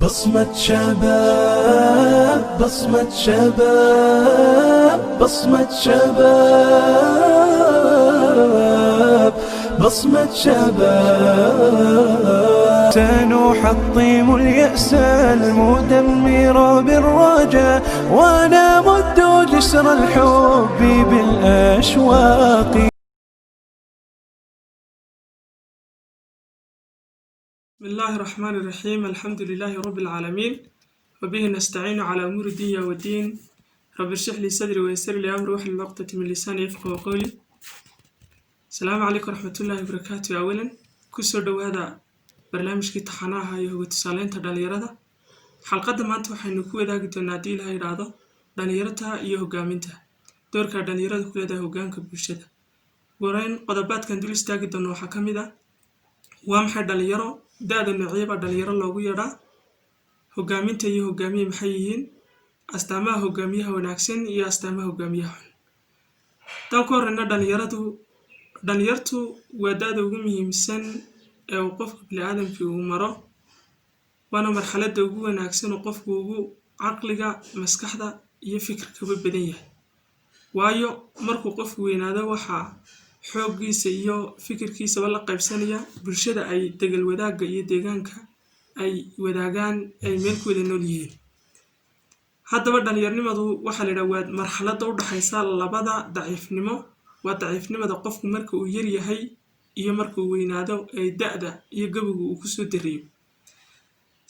بصمة شباب بصمة شباب بصمة شباب بصمة شباب سنحطم اليأس المدمر بالرجاء ونمد جسر الحب بالأشواق. بسم الله الرحمن الرحيم. الحمد لله رب العالمين وبه نستعين على أمور الدنيا والدين. رب اشرح لي صدري ويسر لي أمري واحلل عقدة من لساني يفقهوا قولي. السلام عليكم ورحمة الله وبركاته. أولا كسر هذا برنامج تحناها يهو تسالين تدليرة حلقة ما أنتوا حنكوا ذا قد نادي لها إرادة دليرتها يهو جامنتها دور كدليرة كل ده هو جان كبرشة ورين قضبات كان دول استاجد إنه حكم ذا وامحد دليرة da-da noociyaba dhalinyaro loogu yeedhaa. Hogaaminta iyo hogaamiye maxay yihiin? Astaamaha hogaamiyaha wanaagsan iyo astaamaha hogaamiyaha xun. Tan ka horreyna dhalinyartu waa da-da ugu muhiimsan ee uu qofka bini'aadamkii uu maro, waana marxaladda ugu wanaagsan oo qofku ugu caqliga, maskaxda iyo fikirkaba badan yahay. Waayo markuu qofku weynaado waxaa xooggiisa iyo fikirkiisaba la qaybsanaya bulshada ay degal wadaagga iyo deegaanka ay wadaagaan ay meel ku wada nool yihiin. Haddaba dhalinyarnimadu waxaa la yidhaha waa marxaladda u dhaxaysa labada daciifnimo. Waa daciifnimada qofku marka uu yar yahay iyo marka uu weynaado ee da-da iyo gabogu uu kusoo dariyo.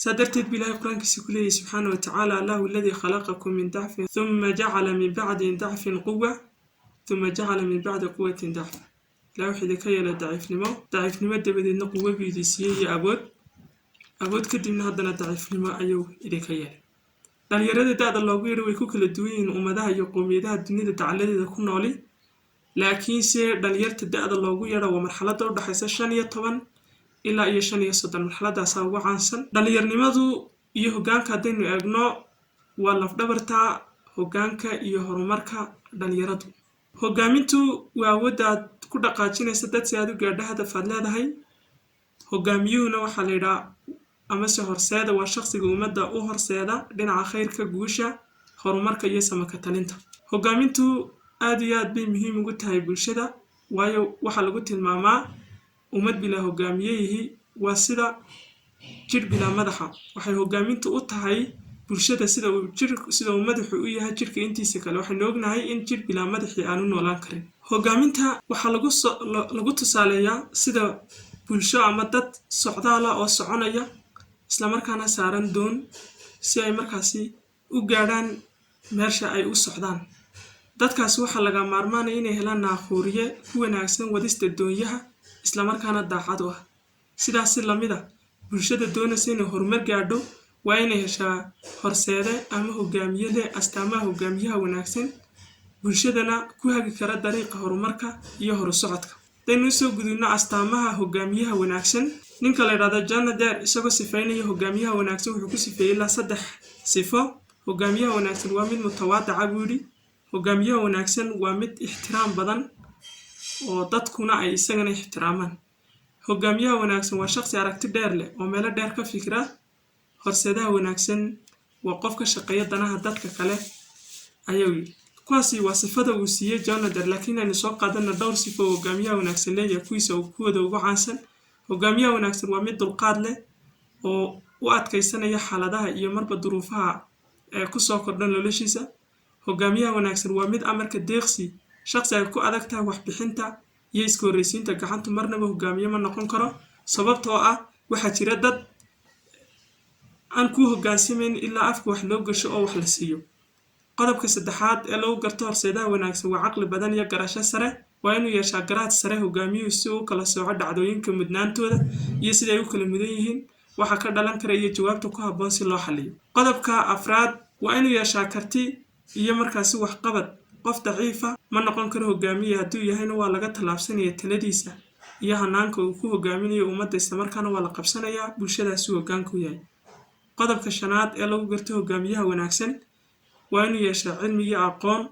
saa darteed bi ilaahay qur-aankiisa ku leeyahay subxaana wa tacaala allahu aladii khalaqakum min dacfin thumma jacala min bacdi dacfin quwa ثم جعل من بعد قوة ضعفا. لا وحيد كيلا ضعيف نمو دبدنا قوة بيديسية أبود كدينا هذا ضعيف نمو أيو إذا كيلا. لأن يرد هذا اللوغير ويكوك الدوين ومدها يقوم يدها الدنيا تعلد يكون عليه. لكن سير دليرت هذا اللوغير ومرحلة دور حيث شانية طبعا إلا أي شانية صدر مرحلة سوا عنسن. دلير نمو يهجان كدين أجناء ولا في دبرتا هجانك يهرمرك دليرته. Hogaamintu waa awoodda aad ku dhaqaajinaysa dad si aad u gaadho hadafaad leedahay. Hogaamiyuhuna waxaa la yidhaha amase horseeda waa shaqsiga ummadda u horseeda dhinaca khayrka, guusha, horumarka iyo samaka talinta. Hogaamintu aad iyo aad bay muhiim ugu tahay bulshada, waayo waxaa lagu tilmaamaa ummad bilaa hogaamiyeyihi waa sida jir bilaa madaxa. Waxay hogaamintu u tahay bulshada sida uu madaxu u yahay jirka intiisa kale. Waxaynu ognahay in jir bilaa madaxii aanu noolaan karin. Hogaaminta waxaa lagu tusaaleeyaa sida bulsho ama dad socdaala oo soconaya isla markaana saaran doon si ay markaasi u gaadhaan meesha ay u socdaan. Dadkaasi waxaa laga maarmaanaya inay helaan naaquuriye ku wanaagsan wadista doonyaha isla markaana daacad u ah. Sidaas lamid ah bulshada doonaysa inay horumar gaadho waa inay heshaa horseede ama hogaamiye leh astaamaha hogaamiyaha wanaagsan, bulshadana ku hagi kara dariiqa horumarka iyo horusocodka. Hadaynu soo gudubno astaamaha hogaamiyaha wanaagsan, ninka la yidhaahdo John Deere isagoo sifeynaya hogaamiyaha wanaagsan wuxuu ku sifeeyay ilaa 3 sifo. Hogaamiyaha wanaagsan waa mid mutawaadica buu yidhi. Hogaamiyaha wanaagsan waa mid ixtiraam badan oo dadkuna ay isagana ixtiraamaan. Hogaamiyaha wanaagsan waa shaqsi aragti dheer leh oo meelo dheer ka fikira. Horseedaha wanaagsan waa qof ka shaqeeya danaha dadka kale ayuu yidhi. Kuwaasi waa sifada uu siiyey John Deere, laakiin aynu soo qaadana dhowr sifo oo hogaamiyaha wanaagsan leeyahay kuwooda ugu caansan. Hogaamiyaha wanaagsan waa mid dulqaad leh oo u adkaysanaya xaaladaha iyo marba duruufaha ee ku soo kordhan noloshiisa. Hogaamiyaha wanaagsan waa mid amarka deeqsi, shaqsi ay ku adag tahay waxbixinta iyo iska horreysiinta gacantu marnaba hogaamiye ma noqon karo, sababtoo ah waxaa jira dad aan ku hoggaansameyn ilaa afka wax loo gasho oo wax la siiyo. Qodobka saddexaad ee lagu garto horseedaha wanaagsan waa caqli badan iyo garasho sare. Waa inuu yeeshaa garaad sare hogaamiyuhu si uu kala sooco dhacdooyinka mudnaantooda iyo sida ay u kala mudan yihiin, waxa ka dhalan kara iyo jawaabta ku habboon si loo xalliyo. Qodobka afraad waa inuu yeeshaa karti iyo markaasi waxqabad. Qof daciifa ma noqon karo hogaamiye, hadduu yahayna waa laga tallaabsanaya taladiisa iyo hanaanka uu ku hogaaminayo ummadda, isla markaana waa la qabsanayaa bulshadaasi uu hoggaanku yahay. Qodobka shanaad ee lagu garto hogaamiyaha wanaagsan waa inuu yeeshaa cilmi iyo aqoon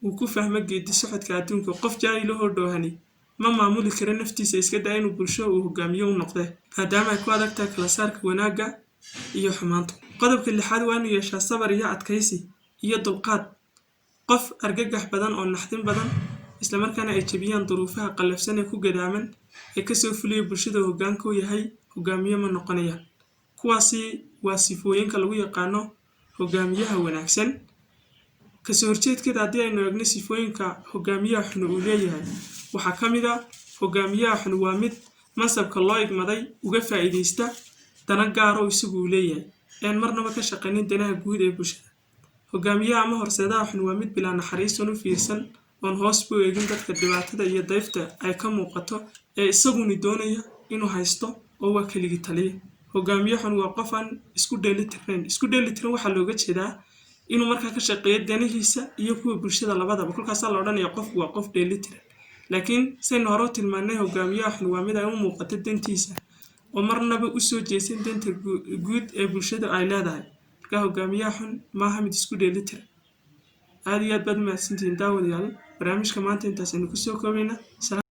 uu ku fahmo geedi socodka adduunka. Qof jaahil oo dhoohani ma maamuli karo naftiisa, iska daa inuu bulsho uu hogaamiyo u noqdo, maadaama ay ku adag tahay kala saarka wanaagga iyo xumaantu. qodobka lixaad waa inuu yeeshaa sabar iyo adkaysi iyo dulqaad, qof argagax badan oo naxdin badan isla markaana ay jabiyaan duruufaha qallafsan ee ku gadaaman ee kasoo fuliya bulshada hoggaanka u yahay hogaamiye ma noqonayaan. kuwaasi waa sifooyinka lagu yaqaano hogaamiyaha wanaagsan. kasoo horjeedkeeda haddii aynu eegno sifooyinka hogaamiyaha xun uu leeyahay, waxaa ka mid ah hogaamiyaha xun waa mid mansabka loo igmaday uga faa'iidaysta dana gaar oo isagu uu leeyahay, een marnaba ka shaqaynin danaha guud ee bulshada. hogaamiyaha ama horseedaha xun waa mid bilaa naxariis u fiirsan, oon hoos u eegin dadka dhibaatada iyo dayfta ay ka muuqato ee isaguna doonaya inuu haysto oo waa keligii taliye. hogaamiye xun waa qof aan isku dheelitirnayn. isku dheelitiran waxaa looga jeedaa inuu markaa ka shaqeeyo danihiisa iyo kuwa bulshada labadaba, kolkaasaa la odhanaya qofku waa qof dheelitiran. laakiin saynu hore u tilmaanay, hogaamiyaha xun waa mid ay u muuqato dantiisa oo marnaba usoo jeesan danta guud ee bulshada ay leedahay. marka hogaamiyaha xun maaha mid isku dheelitiran. aad iyo aad baad u mahadsantihiin daawadayaal. barnaamijka maanta intaas aynu kusoo koobaynaa.